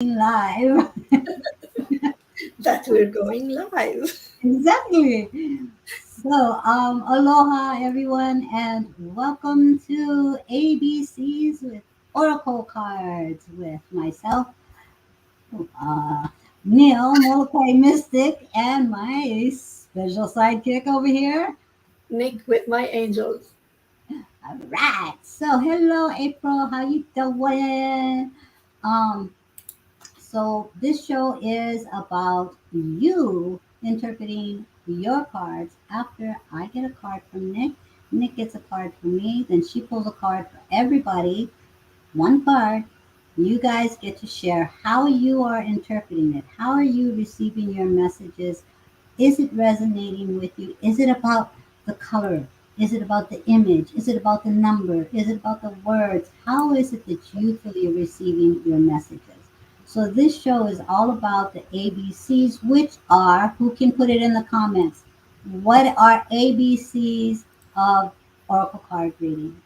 live. That we're going live. Exactly. So, aloha everyone, and welcome to ABCs with Oracle cards with myself, uh, Neil, Molokai Mystic, and my special sidekick over here. Nick with my angels. All right. So, hello, April. How you doing? Um, So this show is about you interpreting your cards. After I get a card from Nick, Nick gets a card from me, then she pulls a card for everybody, one card. You guys get to share how you are interpreting it. How are you receiving your messages? Is it resonating with you? Is it about the color? Is it about the image? Is it about the number? Is it about the words? How is it that you feel you're receiving your messages? So this show is all about the ABCs, which are, who can put it in the comments? What are ABCs of Oracle card reading?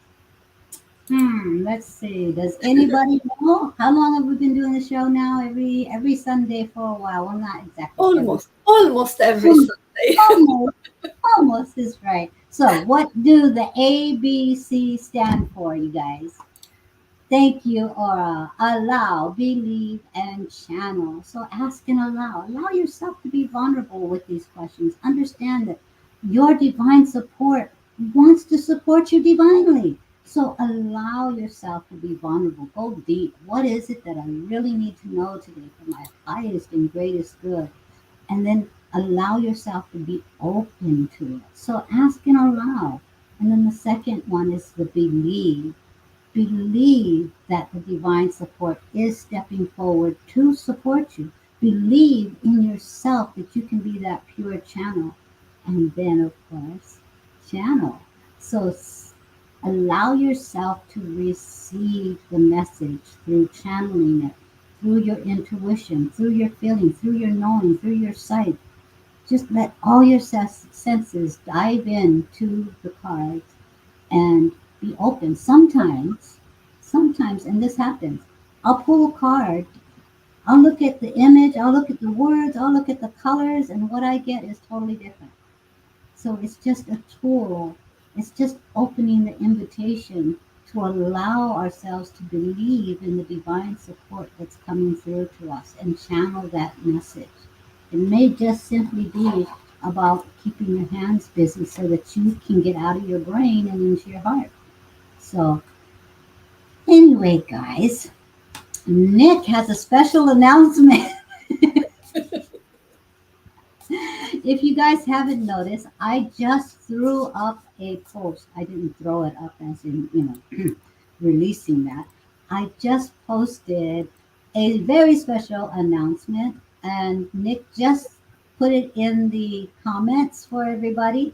Let's see. Does anybody know? How long have we been doing the show now? Every Sunday for a while. Well, not exactly every. Almost every Almost, Sunday. almost, almost is right. So, what do the ABC stand for, you guys? Thank you, Aura. Allow, believe, and channel. So ask and allow. Allow yourself to be vulnerable with these questions. Understand that your divine support wants to support you divinely. So allow yourself to be vulnerable. Go deep. What is it that I really need to know today for my highest and greatest good? And then allow yourself to be open to it. So ask and allow. And then the second one is the believe. Believe that the divine support is stepping forward to support you. Believe in yourself that you can be that pure channel. And then, of course, channel. So allow yourself to receive the message through channeling it, through your intuition, through your feeling, through your knowing, through your sight. Just let all your senses dive into the cards and be open. Sometimes, and this happens, I'll pull a card, I'll look at the image, I'll look at the words, I'll look at the colors, and what I get is totally different. So it's just a tool. It's just opening the invitation to allow ourselves to believe in the divine support that's coming through to us and channel that message. It may just simply be about keeping your hands busy so that you can get out of your brain and into your heart. So, anyway, guys, Nick has a special announcement. If you guys haven't noticed, I just threw up a post. I didn't throw it up as in, releasing that. I just posted a very special announcement, and Nick just put it in the comments for everybody.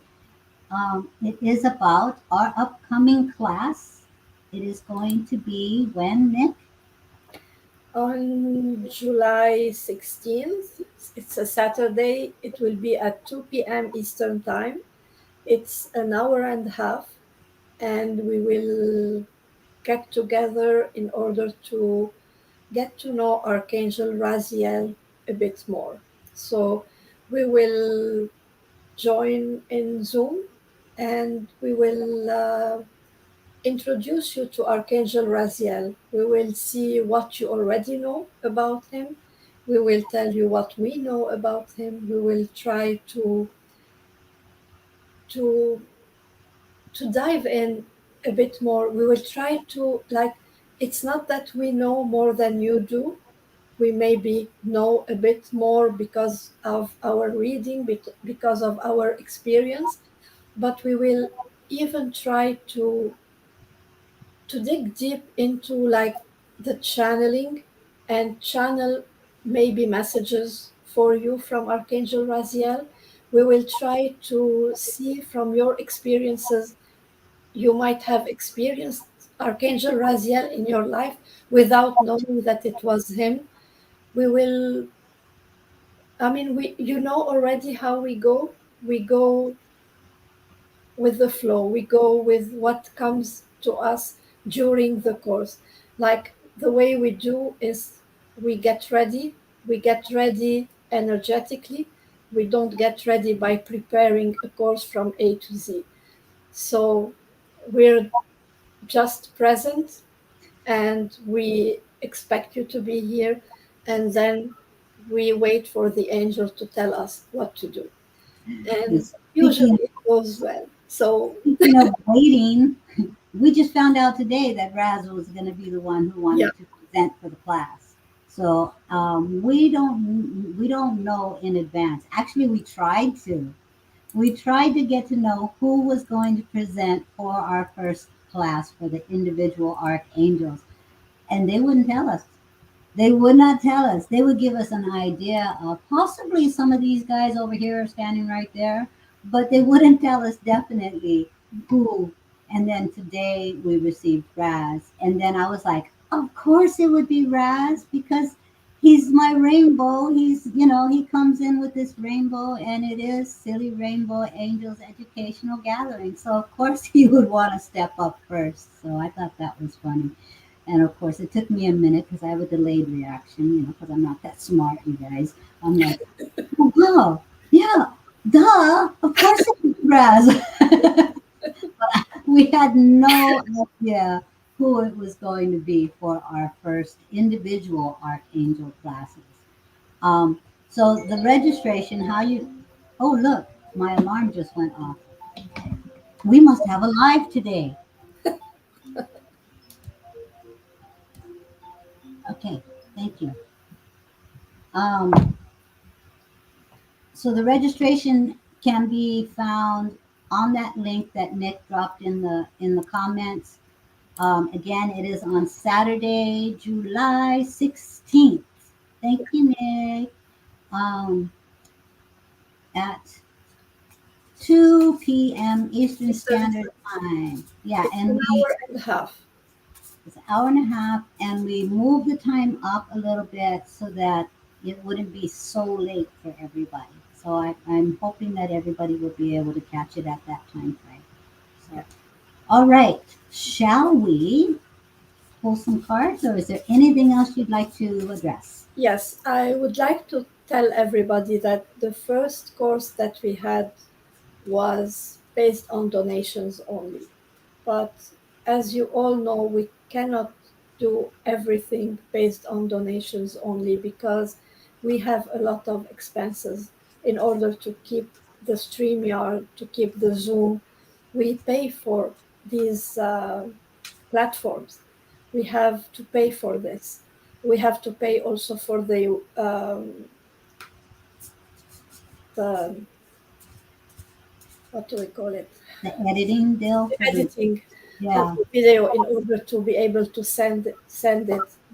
It is about our upcoming class. It is going to be when, Nick? On July 16th, it's a Saturday. It will be at 2 p.m. Eastern Time. It's an hour and a half, and we will get together in order to get to know Archangel Raziel a bit more. So we will join in Zoom, and we will introduce you to Archangel Raziel. We will see what you already know about him. We will tell you what we know about him. We will try to to dive in a bit more. We will try to, like, it's not that we know more than you do. We maybe know a bit more because of our reading, because of our experience, but we will even try to dig deep into, like, the channeling and channel maybe messages for you from Archangel Raziel. We will try to see from your experiences. You might have experienced Archangel Raziel in your life without knowing that it was him. We will, I mean, you know already how we go. We go with the flow. We go with what comes to us during the course. Like, the way we do is we get ready. We get ready energetically. We don't get ready by preparing a course from A to Z. So we're just present and we expect you to be here, and then we wait for the angel to tell us what to do. And usually Speaking it goes well. So, speaking of waiting, we just found out today that Raz was going to be the one who yeah, wanted to present for the class. So we don't know in advance. Actually, we tried to. We tried to get to know who was going to present for our first class for the individual archangels, and they wouldn't tell us. They would not tell us. They would give us an idea of possibly some of these guys over here are standing right there, but they wouldn't tell us definitely who. And then today we received Raz. And then I was like, of course it would be Raz because he's my rainbow. He comes in with this rainbow and it is Silly Rainbow Angels Educational Gathering. So of course he would want to step up first. So I thought that was funny. And of course, it took me a minute because I have a delayed reaction, because I'm not that smart, you guys. I'm like, oh, wow, yeah, duh, of course it's Raz. We had no idea who it was going to be for our first individual Archangel classes. Um, so the registration, oh, look, my alarm just went off. We must have a live today. Okay, thank you. Um, So the registration can be found on that link that Nick dropped in the comments. Again, it is on Saturday, July 16th. Thank you, Nick. Um, at 2 p.m. Eastern Eastern Standard Time. Time. Yeah, It's and an hour and a half. it's an hour and a half, and we moved the time up a little bit so that it wouldn't be so late for everybody. So I'm hoping that everybody will be able to catch it at that time frame. So, Yeah. all right, shall we pull some cards, or is there anything else you'd like to address? Yes, I would like to tell everybody that the first course that we had was based on donations only. But as you all know, we cannot do everything based on donations only because we have a lot of expenses in order to keep the StreamYard, to keep the Zoom. We pay for these platforms. We have to pay for this. We have to pay also for the what do we call it? The editing deal The for the editing of yeah. the video in order to be able to send it.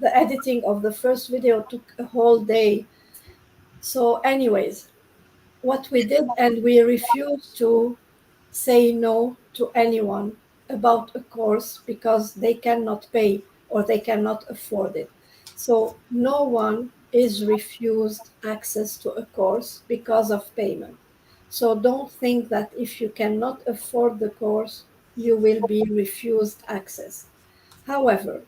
The editing of the first video took a whole day. So, anyways, what we did, and we refused to say no to anyone about a course because they cannot pay or they cannot afford it. So, no one is refused access to a course because of payment. So, don't think that if you cannot afford the course, you will be refused access. However,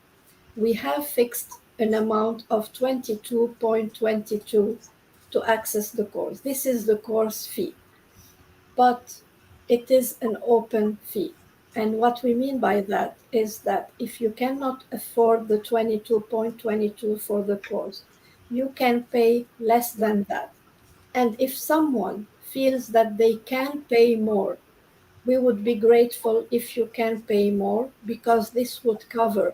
we have fixed an amount of 22.22 to access the course. This is the course fee, but it is an open fee. And what we mean by that is that if you cannot afford the 22.22 for the course, you can pay less than that. And if someone feels that they can pay more, we would be grateful if you can pay more because this would cover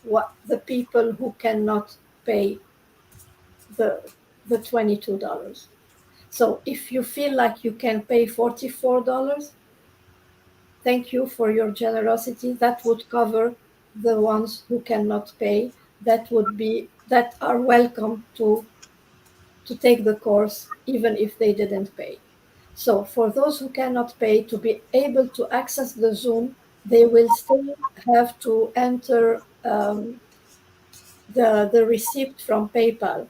what the people who cannot pay the $22. So if you feel like you can pay $44, thank you for your generosity. That would cover the ones who cannot pay. That are welcome to take the course even if they didn't pay. So for those who cannot pay to be able to access the Zoom, they will still have to enter the receipt from PayPal.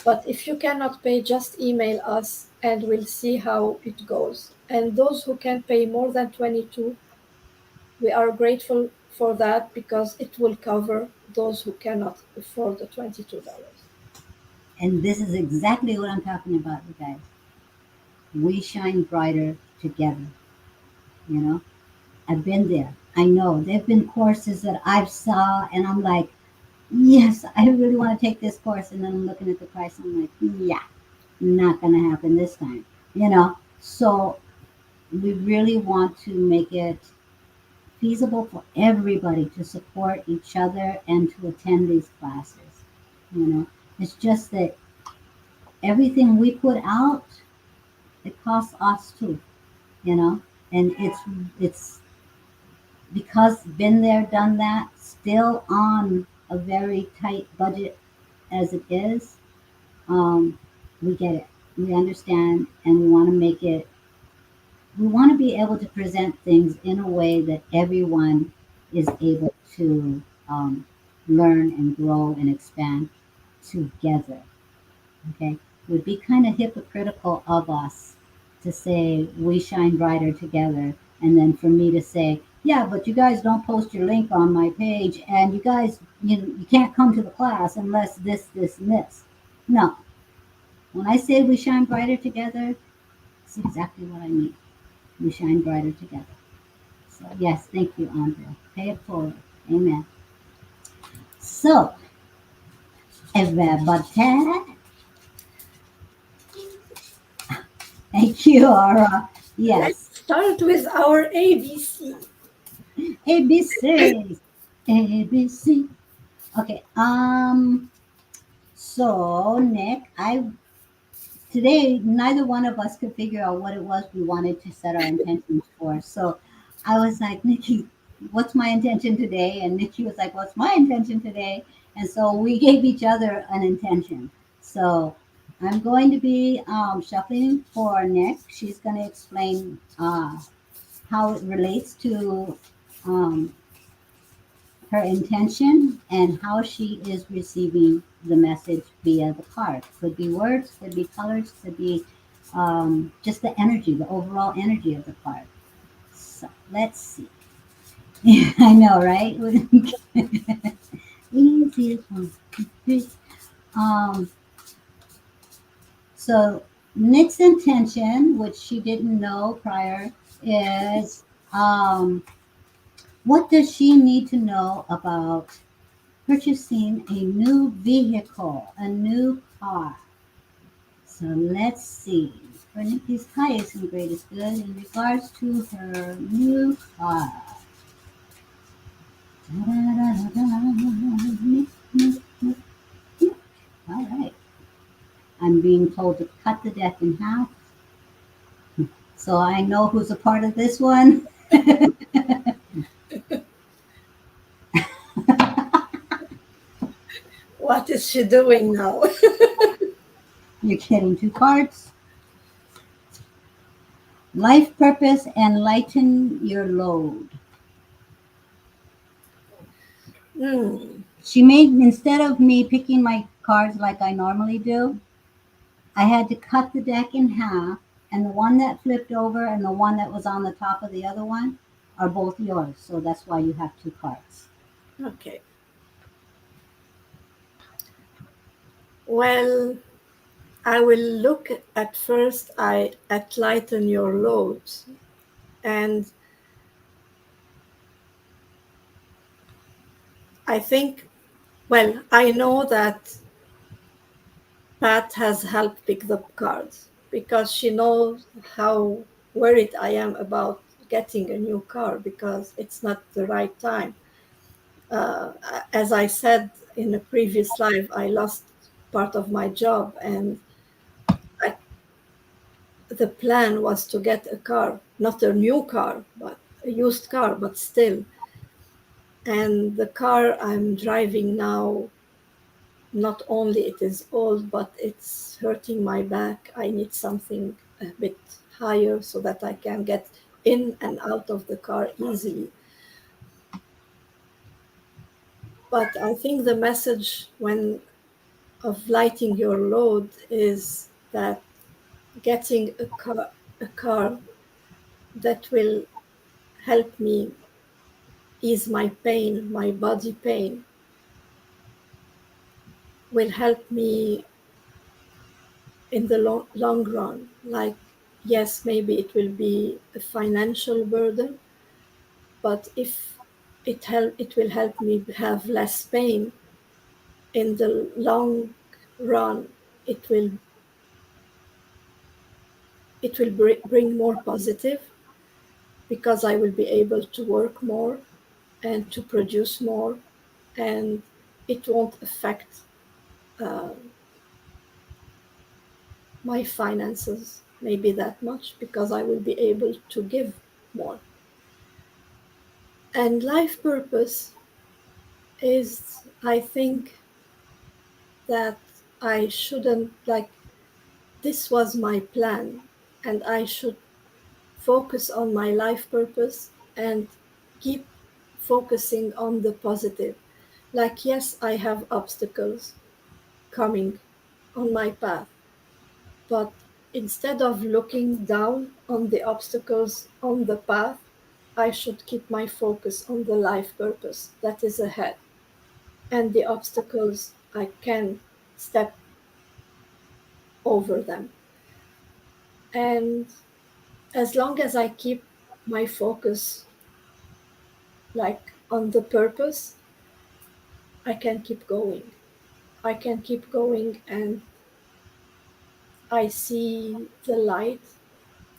But if you cannot pay, just email us and we'll see how it goes. And those who can pay more than 22, we are grateful for that because it will cover those who cannot afford the $22. And this is exactly what I'm talking about, you guys. We shine brighter together. You know, I've been there. I know there've been courses that I've saw, and I'm like, yes, I really want to take this course, and then I'm looking at the price, and I'm like, yeah, not gonna happen this time. You know, so we really want to make it feasible for everybody to support each other and to attend these classes. You know, it's just that everything we put out, it costs us too. You know, and it's because been there, done that, still on a very tight budget as it is. Um, we get it, we understand, and we want to make it. We want to be able to present things in a way that everyone is able to learn and grow and expand together. Okay, it would be kind of hypocritical of us to say we shine brighter together, and then for me to say, yeah, but you guys don't post your link on my page, and you guys, you can't come to the class unless this, and this. No, when I say we shine brighter together, it's exactly what I mean. We shine brighter together. So yes, thank you, Andrea. Pay it forward. Amen. So, everybody, thank you, Aura. Yes. Let's start with our ABC. ABC. ABC. Okay. So Nick, I today neither one of us could figure out what it was we wanted to set our intentions for. So I was like, Nikki, what's my intention today? And Nikki was like, what's my intention today? And so we gave each other an intention. So I'm going to be shuffling for Nick. She's going to explain how it relates to um, her intention and how she is receiving the message via the card. Could be words, could be colors, could be just the energy, the overall energy of the card. So let's see. I know, right? Easiest one. Um, so Nick's intention, which she didn't know prior, is what does she need to know about purchasing a new vehicle, a new car? So let's see. For Nikki's highest and greatest good in regards to her new car. All right. I'm being told to cut the deck in half, so I know who's a part of this one. What is she doing now? You're getting two cards. Life purpose and lighten your load. Hmm. She made, instead of me picking my cards like I normally do, I had to cut the deck in half, and the one that flipped over and the one that was on the top of the other one are both yours. So that's why you have two cards. Okay. Well, I will look at first I at lighten your load, and I think, well, I know that Pat has helped pick the cards because she knows how worried I am about getting a new car because it's not the right time. Uh, as I said in a previous live, I lost part of my job, and I, the plan was to get a car, not a new car, but a used car, but still. And the car I'm driving now, not only it is old, but it's hurting my back. I need something a bit higher so that I can get in and out of the car easily. But I think the message when of lighting your load is that getting a car that will help me ease my pain, my body pain, will help me in the long run. Like, yes, maybe it will be a financial burden, but if it will help me have less pain in the long run, it will bring more positive, because I will be able to work more and to produce more, and it won't affect uh, my finances maybe that much, because I will be able to give more. And life purpose is, I think, that I shouldn't, like, this was my plan, and I should focus on my life purpose and keep focusing on the positive. Like, yes, I have obstacles coming on my path, but instead of looking down on the obstacles on the path, I should keep my focus on the life purpose that is ahead. And the obstacles, I can step over them. And as long as I keep my focus, like, on the purpose, I can keep going. I can keep going, and I see the light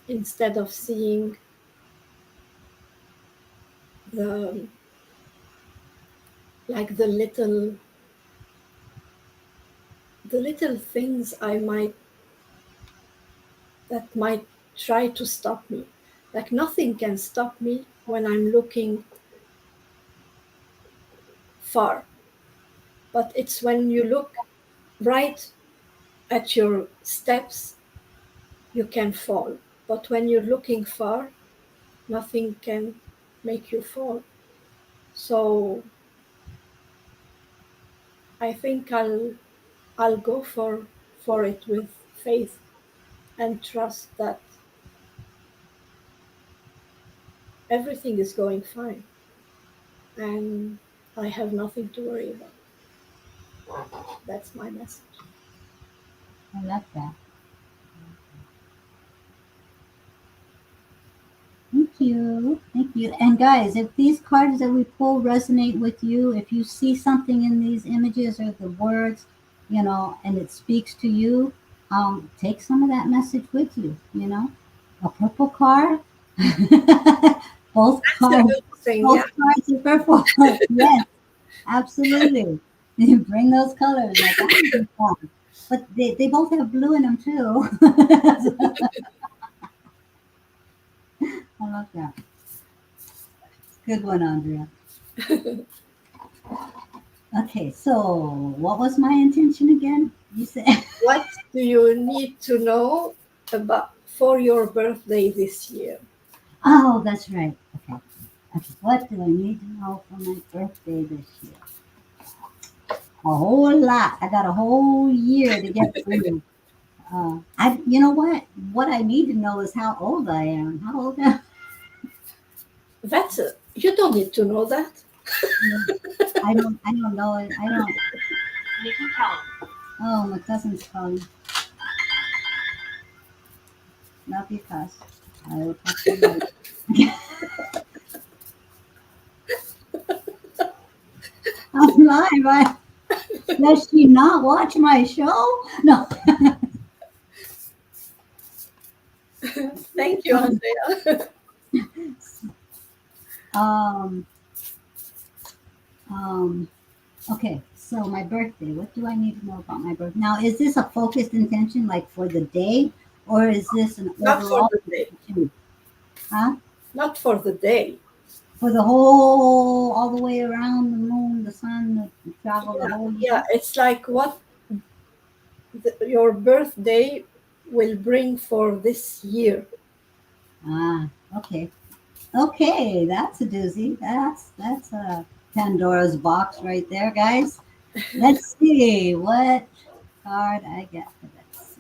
instead of seeing the, like, the little things I might that might try to stop me. Like, nothing can stop me when I'm looking far, but it's when you look right at your steps, you can fall. But when you're looking far, nothing can make you fall. So I think I'll go for it with faith and trust that everything is going fine, and I have nothing to worry about. That's my message. I love that. Thank you. Thank you. And guys, if these cards that we pull resonate with you, if you see something in these images or the words, and it speaks to you, take some of that message with you, A purple card. both That's a cards good thing, yeah. both cards are purple. Yes, absolutely. You bring those colors. Like, that would be fun. But they both have blue in them too. I love that. Good one, Andrea. Okay, so what was my intention again? You said, What do you need to know about for your birthday this year? oh, that's right. Okay, okay. What do I need to know for my birthday this year? A whole lot. I got a whole year to get through. You know what? What I need to know is how old I am. How old am You don't need to know that. I? I don't know it. I don't. Oh, my cousin's calling. Not because. I will talk to you later. I'm live. Does she not watch my show? No. Thank you, Andrea. um. Um. Okay. So my birthday. What do I need to know about my birthday? Now, is this a focused intention, like for the day, or is this an Not for overall the day. intention? Huh? Not for the day. For the whole, all the way around the moon, the sun, the travel the Yeah, whole yeah. year. It's like what your birthday will bring for this year. Ah. Okay. Okay. That's a doozy. That's a Pandora's box right there, guys. Let's see what card I get for this.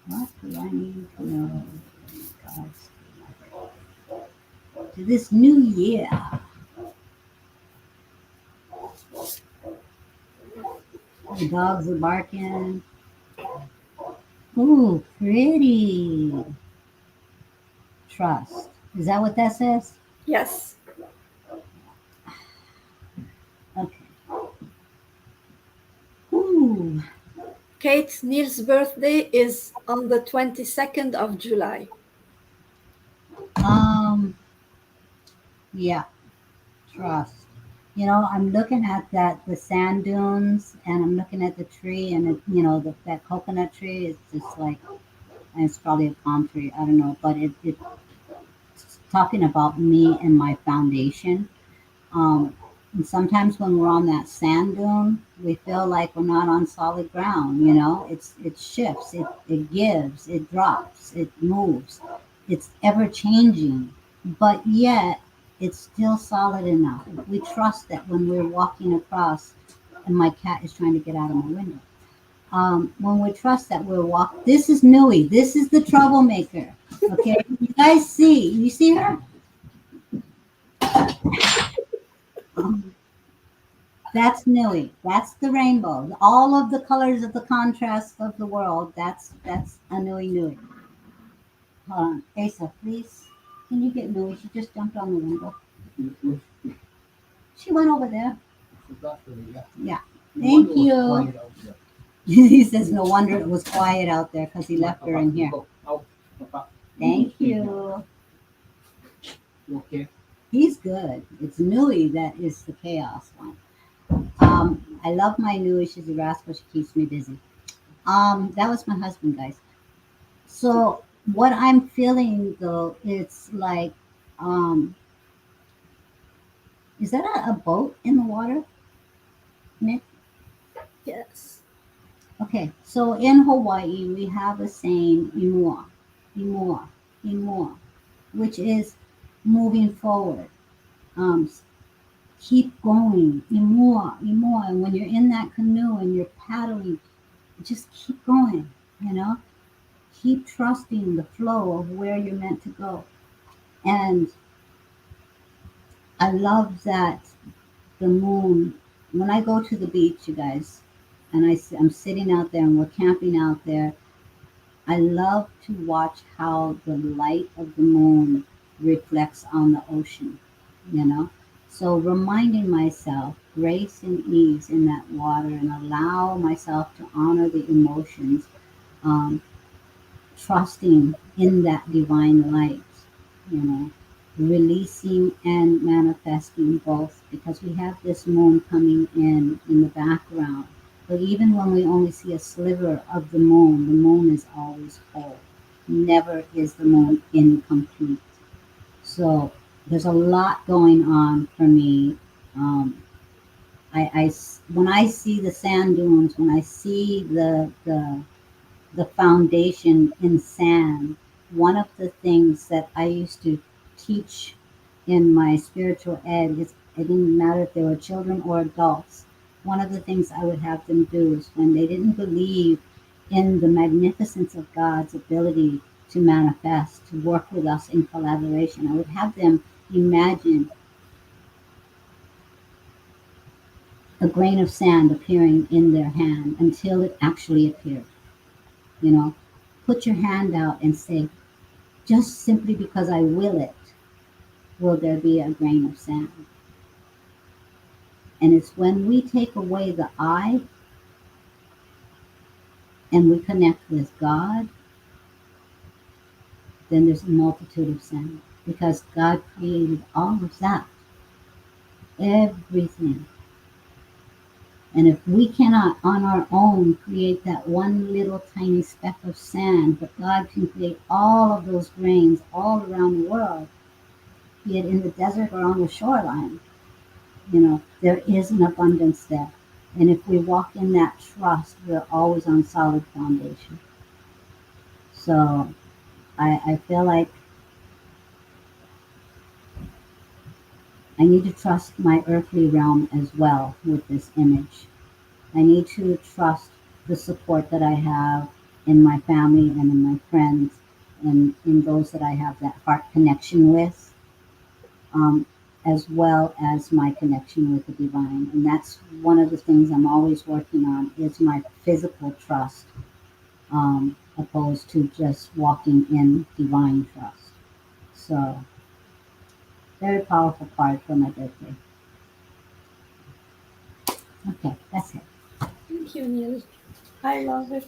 What do I need to know in regards to this new year? The dogs are barking. Ooh, pretty. Trust. Is that what that says? Yes. Okay. Ooh. Kate Neal's birthday is on the 22nd of July. Um. Yeah. Trust. I'm looking at the sand dunes, and I'm looking at the tree, and that coconut tree is just like, and it's probably a palm tree. I don't know, but it's talking about me and my foundation. Um, and sometimes when we're on that sand dune, we feel like we're not on solid ground. It shifts, it gives, it drops, it moves. It's ever changing, but yet it's still solid enough. We trust that when we're walking across, and my cat is trying to get out of my window. When we trust that we're walk, this is Nui. This is the troublemaker. Okay, you guys see? You see her? Um, That's Nui. That's the rainbow. All of the colors of the contrast of the world. That's a Nui Nui. Hold on, Asa, please. Can you get Nui? She just jumped on the window. She went over there. Yeah. Thank you. He says no wonder it was quiet out there because he left her in here. Thank you. He's good. It's Nui that is the chaos one. I love my Nui. She's a rascal. She keeps me busy. That was my husband, guys. So what I'm feeling though, it's like, um, is that a boat in the water, Nick? Yes. Okay, so in Hawaii we have a saying, "Imua, imua, imua," which is moving forward. Um, Keep going, imua, imua. And when you're in that canoe and you're paddling, just keep going. You know, keep trusting the flow of where you're meant to go. And I love that the moon, when I go to the beach, you guys, and I'm sitting out there and we're camping out there, I love to watch how the light of the moon reflects on the ocean, you know? So reminding myself grace and ease in that water and allow myself to honor the emotions, um, trusting in that divine light, you know, releasing and manifesting both because we have this moon coming in the background. But even when we only see a sliver of the moon is always whole. Never is the moon incomplete. So there's a lot going on for me. Um, when I see the sand dunes, when I see the foundation in sand. One of the things that I used to teach in my spiritual ed is it didn't matter if they were children or adults. One of the things I would have them do is when they didn't believe in the magnificence of God's ability to manifest, to work with us in collaboration, I would have them imagine a grain of sand appearing in their hand until it actually appeared. You know, put your hand out and say, just simply because I will it, will there be a grain of sand. And it's when we take away the I and we connect with God, then there's a multitude of sand. Because God created all of that, everything. And if we cannot on our own create that one little tiny speck of sand, but God can create all of those grains all around the world, be it in the desert or on the shoreline, there is an abundance there. And if we walk in that trust, we're always on solid foundation. So I feel like I need to trust my earthly realm as well with this image. I need to trust the support that I have in my family and in my friends and in those that I have that heart connection with. Um, as well as my connection with the divine. And that's one of the things I'm always working on is my physical trust, opposed to just walking in divine trust. So very powerful card for my birthday. Okay, that's it. Thank you, Neil. I love it.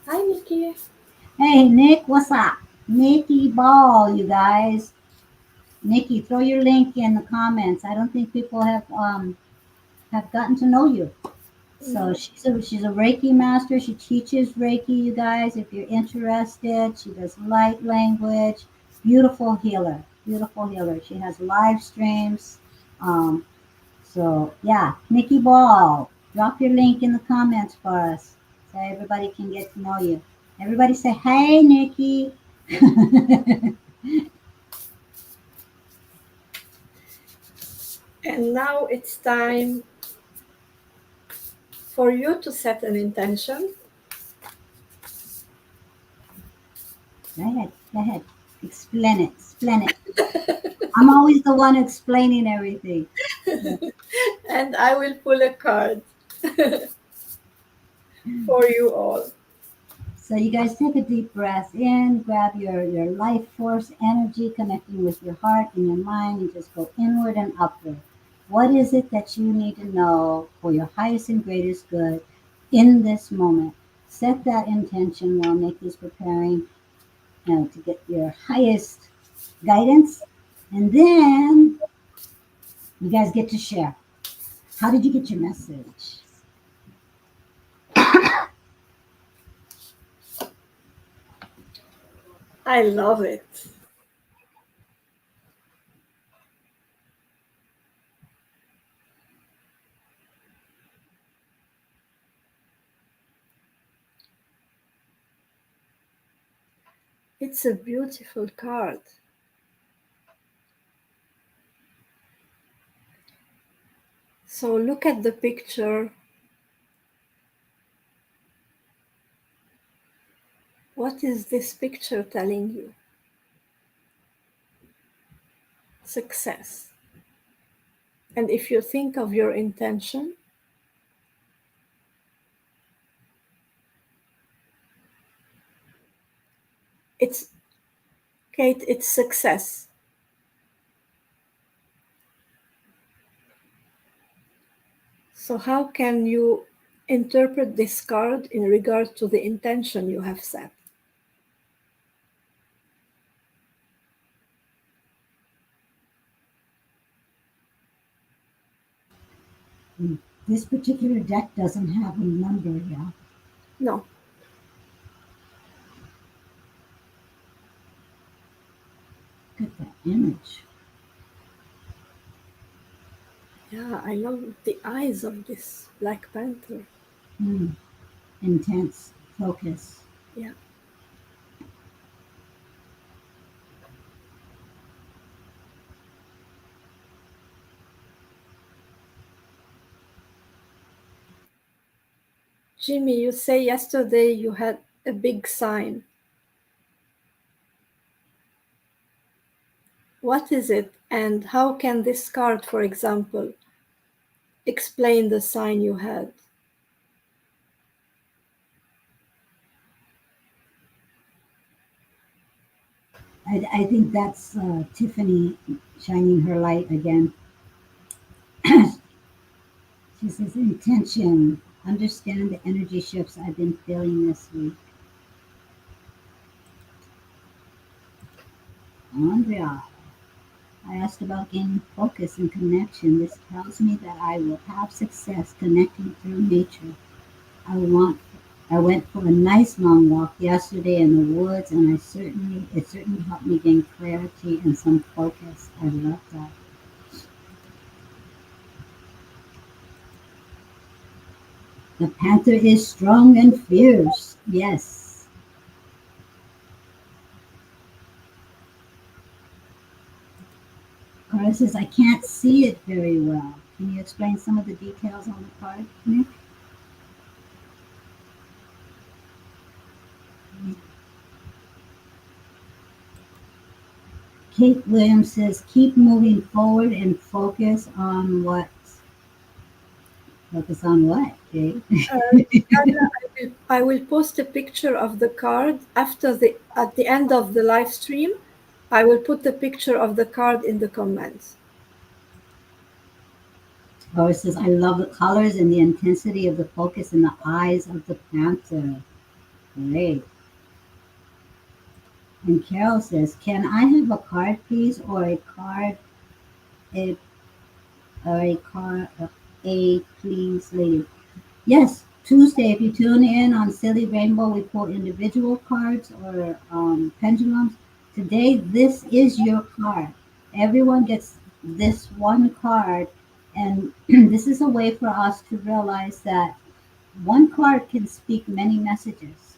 Hi, Nikki. Hey Nick, what's up? Nikki Ball, you guys. Nikki, throw your link in the comments. I don't think people have gotten to know you. So No. she's a Reiki master. She teaches Reiki, you guys. If you're interested, she does light language. Beautiful healer. Beautiful healer. She has live streams. Um, so yeah, Nikki Ball. Drop your link in the comments for us so everybody can get to know you. Everybody say, hey Nikki. And now it's time for you to set an intention. Go ahead. Go ahead. Explain it. Explain it. I'm always the one explaining everything. So, And I will pull a card for you all. so you guys take a deep breath in, grab your life force energy connecting with your heart and your mind, and just go inward and upward. What is it that you need to know for your highest and greatest good in this moment? Set that intention while Nikki's preparing, to get your highest guidance. And then you guys get to share. How did you get your message? I love it. It's a beautiful card. So look at the picture. What is this picture telling you? Success. And if you think of your intention, it's Kate, it's success. So how can you interpret this card in regard to the intention you have set? This particular deck doesn't have a number yet. No. Look at that image. Yeah, I love the eyes of this Black Panther. Hmm. Intense focus. Yeah. Jimmy, you say yesterday you had a big sign. What is it, and how can this card, for example, explain the sign you had? I think that's Tiffany shining her light again. She says, intention. Understand the energy shifts I've been feeling this week. Andrea, I asked about gaining focus and connection. This tells me that I will have success connecting through nature. I want I went for a nice long walk yesterday in the woods and it certainly helped me gain clarity and some focus. I love that. The panther is strong and fierce. Yes. Carla says I can't see it very well. Can you explain some of the details on the card, Nick? Kate Williams says, keep moving forward and focus on what, Kate? Carla, I will post a picture of the card after the at the end of the live stream. I will put a picture of the card in the comments. Or it says, I love the colors and the intensity of the focus in the eyes of the panther. Great. And Carol says, can I have a card, please, a, or a card, a please, lady? Yes, Tuesday, if you tune in on Silly Rainbow, we pull individual cards or pendulums. Today, this is your card. Everyone gets this one card, and this is a way for us to realize that one card can speak many messages.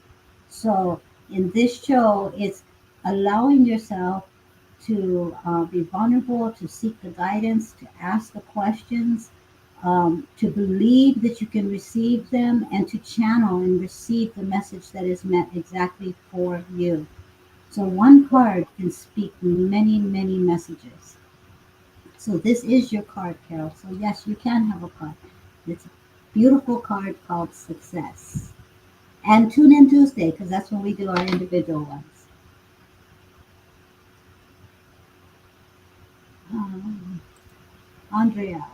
So, in this show, it's allowing yourself to be vulnerable, to seek the guidance, to ask the questions, to believe that you can receive them, and to channel and receive the message that is meant exactly for you. So one card can speak many, many messages. So this is your card, Carol. So yes, you can have a card. It's a beautiful card called Success. And tune in Tuesday because that's when we do our individual ones. Um, Andrea,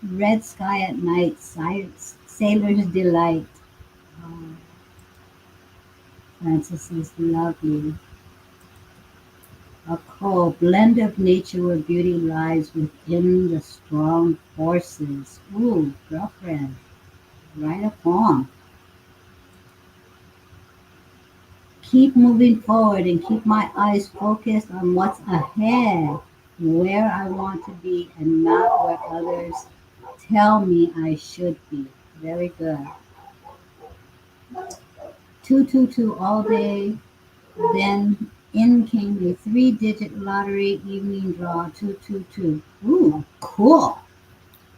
Red Sky at Night, Sailor's Delight. Um, Francis says, lovely. A cool blend of nature where beauty lies within the strong forces. Ooh, girlfriend, write a poem. Keep moving forward and keep my eyes focused on what's ahead, where I want to be, and not where others tell me I should be. Very good. 222 all day. Then in came a three-digit lottery evening draw 222. Ooh, cool.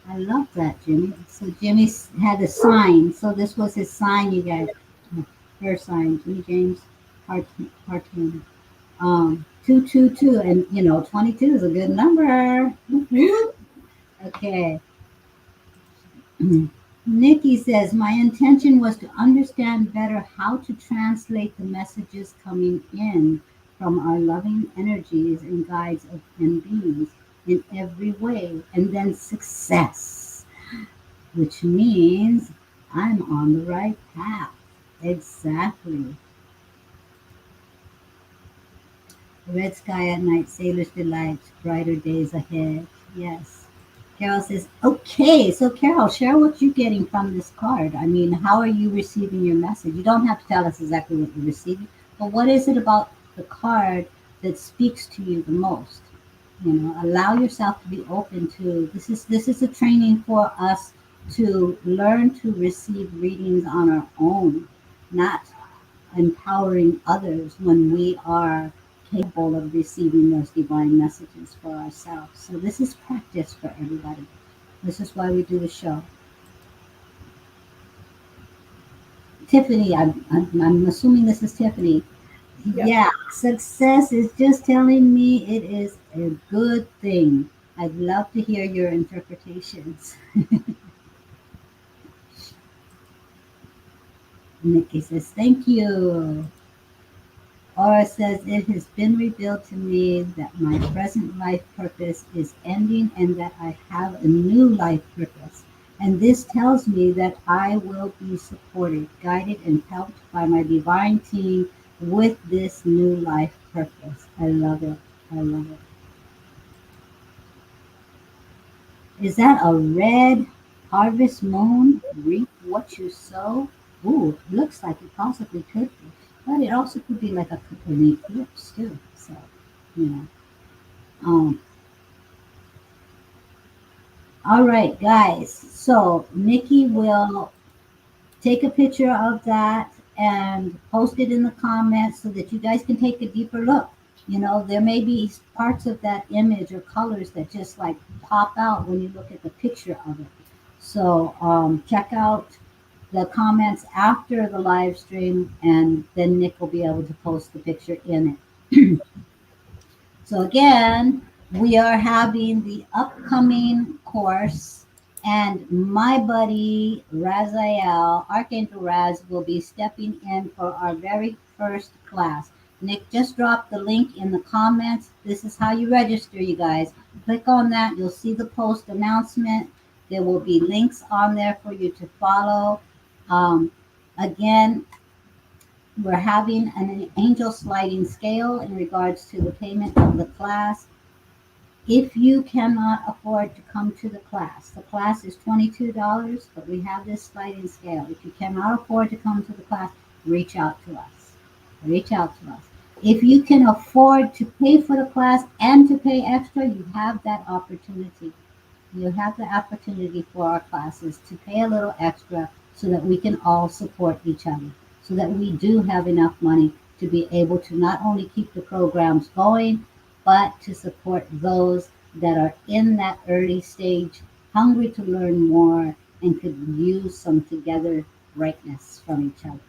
I love that, Jimmy. So Jimmy had a sign. So this was his sign, you guys. Her sign, Jimmy James cartoon. 222, and 22 is a good number. Okay. Nikki says, my intention was to understand better how to translate the messages coming in from our loving energies and guides and beings in every way. And then success, which means I'm on the right path. Exactly. Red sky at night, sailor's delight, brighter days ahead. Yes. Carol says, okay, so Carol, share what you're getting from this card. I mean, how are you receiving your message? You don't have to tell us exactly what you're receiving, but what is it about the card that speaks to you the most? Allow yourself to be open to this is a training for us to learn to receive readings on our own, not empowering others when we are capable of receiving those divine messages for ourselves. So this is practice for everybody. This is why we do the show. Tiffany, I'm assuming this is Tiffany. Yeah. Yeah, success is just telling me it is a good thing. I'd love to hear your interpretations. Nikki says, thank you. Aura says, it has been revealed to me that my present life purpose is ending and that I have a new life purpose. And this tells me that I will be supported, guided, and helped by my divine team with this new life purpose. I love it. I love it. Is that a red harvest moon? Reap what you sow? Ooh, looks like it possibly could be. But it also could be like an eclipse too. So, you know. Um, all right, guys. So Nikki will take a picture of that and post it in the comments so that you guys can take a deeper look. There may be parts of that image or colors that just like pop out when you look at the picture of it. So check out the comments after the live stream, and then Nick will be able to post the picture in it. So again, we are having the upcoming course, and my buddy Raziel, Archangel Raz, will be stepping in for our very first class. Nick just dropped the link in the comments. This is how you register, you guys. Click on that. You'll see the post announcement. There will be links on there for you to follow. Um, Again, we're having an angel sliding scale in regards to the payment of the class. If you cannot afford to come to the class is $22, but we have this sliding scale. If you cannot afford to come to the class, reach out to us. Reach out to us. If you can afford to pay for the class and to pay extra, you have that opportunity. You have the opportunity for our classes to pay a little extra so that we can all support each other, so that we do have enough money to be able to not only keep the programs going, but to support those that are in that early stage, hungry to learn more and could use some together rightness from each other.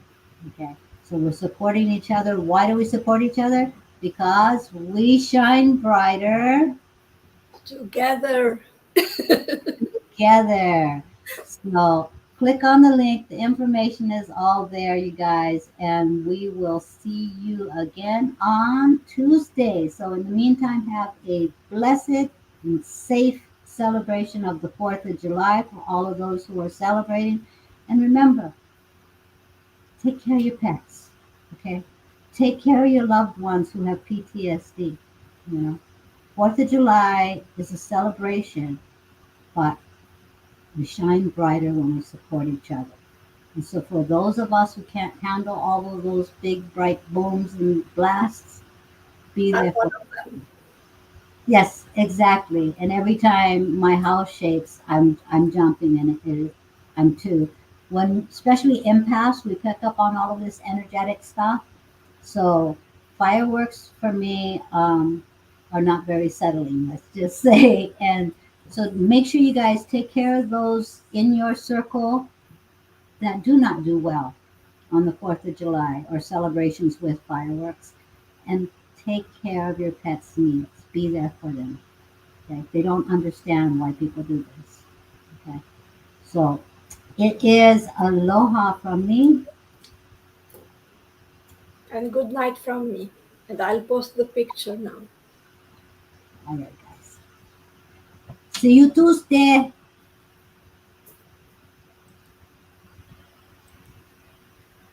Okay. So we're supporting each other. Why do we support each other? Because we shine brighter Together. together. So click on the link. The information is all there, you guys, and we will see you again on Tuesday. So in the meantime, have a blessed and safe celebration of the 4th of July for all of those who are celebrating. And remember, take care of your pets, okay? Take care of your loved ones who have PTSD. You know, 4th of July is a celebration, but we shine brighter when we support each other. And so, for those of us who can't handle all of those big, bright booms and blasts, be I'm there one for. of them. Yes, exactly. And every time my house shakes, I'm jumping in it. I'm too. When especially empaths, we pick up on all of this energetic stuff. So fireworks for me are not very settling. Let's just say. And so make sure you guys take care of those in your circle that do not do well on the 4th of July or celebrations with fireworks. And take care of your pets' needs. Be there for them. Okay? They don't understand why people do this. Okay? So it is aloha from me. And good night from me. And I'll post the picture now. All right, guys. See you Tuesday.